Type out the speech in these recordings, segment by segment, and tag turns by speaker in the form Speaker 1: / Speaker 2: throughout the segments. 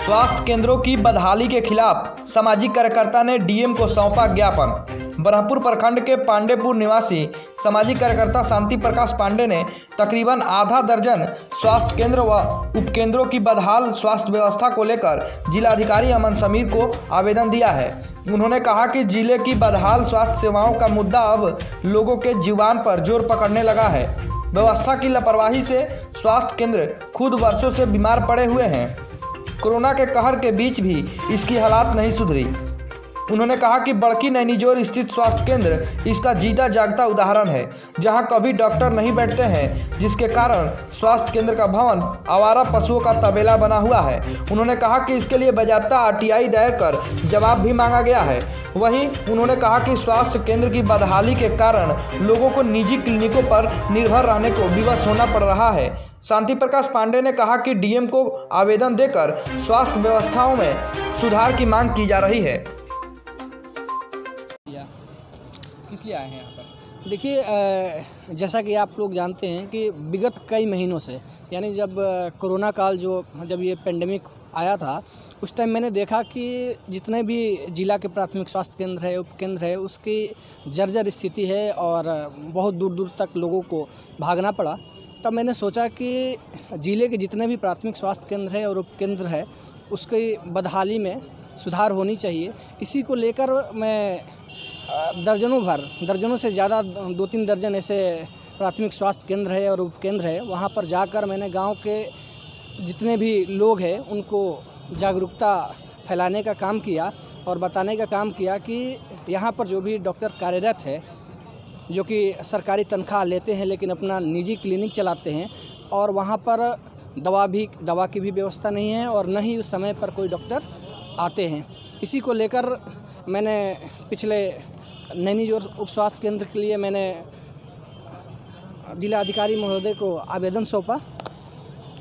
Speaker 1: स्वास्थ्य केंद्रों की बदहाली के खिलाफ सामाजिक कार्यकर्ता ने डीएम को सौंपा ज्ञापन। ब्रह्मपुर प्रखंड के पांडेपुर निवासी सामाजिक कार्यकर्ता शांति प्रकाश पांडे ने तकरीबन आधा दर्जन स्वास्थ्य केंद्र व उपकेंद्रों की बदहाल स्वास्थ्य व्यवस्था को लेकर जिलाधिकारी अमन समीर को आवेदन दिया है। उन्होंने कहा कि जिले की बदहाल स्वास्थ्य सेवाओं का मुद्दा अब लोगों के जीवन पर जोर पकड़ने लगा है। व्यवस्था की लापरवाही से स्वास्थ्य केंद्र खुद वर्षों से बीमार पड़े हुए हैं। कोरोना के कहर के बीच भी इसकी हालात नहीं सुधरी। उन्होंने कहा कि बड़की नैनीजोर स्थित स्वास्थ्य केंद्र इसका जीता जागता उदाहरण है, जहां कभी डॉक्टर नहीं बैठते हैं, जिसके कारण स्वास्थ्य केंद्र का भवन आवारा पशुओं का तबेला बना हुआ है। उन्होंने कहा कि इसके लिए बाकायदा आरटीआई दायर कर जवाब भी मांगा गया है। वहीं उन्होंने कहा कि स्वास्थ्य केंद्र की बदहाली के कारण लोगों को निजी क्लिनिकों पर निर्भर रहने को विवश होना पड़ रहा है। शांति प्रकाश पांडे ने कहा कि डीएम को आवेदन देकर स्वास्थ्य व्यवस्थाओं में सुधार की मांग की जा रही है।
Speaker 2: किस लिए आए हैं यहाँ पर? देखिए, जैसा कि आप लोग जानते हैं कि विगत कई महीनों से, यानी जब कोरोना काल जब ये पेंडेमिक आया था, उस टाइम मैंने देखा कि जितने भी जिला के प्राथमिक स्वास्थ्य केंद्र है, उपकेंद्र है, उसकी जर्जर स्थिति है और बहुत दूर दूर तक लोगों को भागना पड़ा। तब मैंने सोचा कि जिले के जितने भी प्राथमिक स्वास्थ्य केंद्र है और उपकेंद्र है, उसकी बदहाली में सुधार होनी चाहिए। इसी को लेकर मैं दर्जनों से ज़्यादा 2-3 दर्जन ऐसे प्राथमिक स्वास्थ्य केंद्र है और उपकेंद्र है, वहाँ पर जाकर मैंने गांव के जितने भी लोग हैं उनको जागरूकता फैलाने का काम किया और बताने का काम किया कि यहाँ पर जो भी डॉक्टर कार्यरत है, जो कि सरकारी तनख्वाह लेते हैं लेकिन अपना निजी क्लिनिक चलाते हैं, और वहाँ पर दवा की भी व्यवस्था नहीं है और न ही उस समय पर कोई डॉक्टर आते हैं। इसी को लेकर मैंने पिछले नैनीजोर उप स्वास्थ्य केंद्र के लिए मैंने जिला अधिकारी महोदय को आवेदन सौंपा।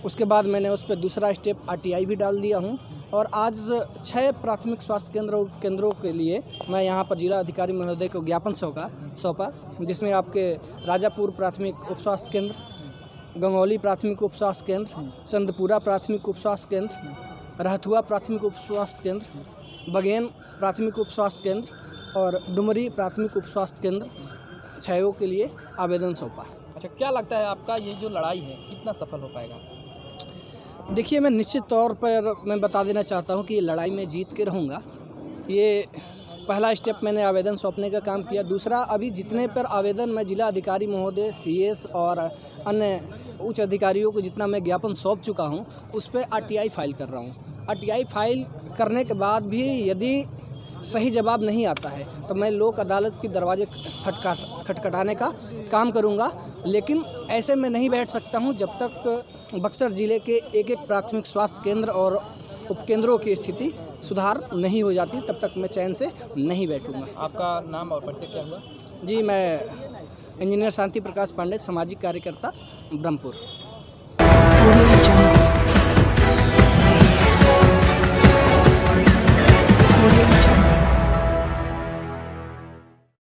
Speaker 2: उसके बाद मैंने उस पर दूसरा स्टेप आरटीआई भी डाल दिया हूं और आज 6 प्राथमिक स्वास्थ्य केंद्र उपकेंद्रों के लिए मैं यहां पर जिला अधिकारी महोदय को ज्ञापन सौंपा, जिसमें आपके राजापुर प्राथमिक उप स्वास्थ्य केंद्र, गंगौली प्राथमिक उप स्वास्थ्य केंद्र, चंदपुरा प्राथमिक उप स्वास्थ्य केंद्र, रहथुआ प्राथमिक उप स्वास्थ्य केंद्र, बगेन प्राथमिक उप स्वास्थ्य केंद्र और डुमरी प्राथमिक उप स्वास्थ्य केंद्र 6 के लिए आवेदन सौंपा।
Speaker 3: अच्छा, क्या लगता है आपका ये जो लड़ाई है कितना सफल हो पाएगा?
Speaker 2: देखिए, मैं निश्चित तौर पर मैं बता देना चाहता हूँ कि ये लड़ाई में जीत के रहूँगा। ये पहला स्टेप मैंने आवेदन सौंपने का काम किया। दूसरा, अभी जितने पर आवेदन मैं जिला अधिकारी महोदय, सीएस और अन्य उच्च अधिकारियों को जितना मैं ज्ञापन सौंप चुका हूँ, उस पर आरटीआई फाइल कर रहा हूँ। आरटीआई फाइल करने के बाद भी यदि सही जवाब नहीं आता है तो मैं लोक अदालत की दरवाजे खटखटाने का काम करूंगा। लेकिन ऐसे में नहीं बैठ सकता हूं जब तक बक्सर ज़िले के एक प्राथमिक स्वास्थ्य केंद्र और उपकेंद्रों की स्थिति सुधार नहीं हो जाती, तब तक मैं चैन से नहीं बैठूंगा।
Speaker 3: आपका नाम और परिचय क्या हुआ?
Speaker 2: जी, मैं इंजीनियर शांति प्रकाश पांडे, सामाजिक कार्यकर्ता, ब्रह्मपुर।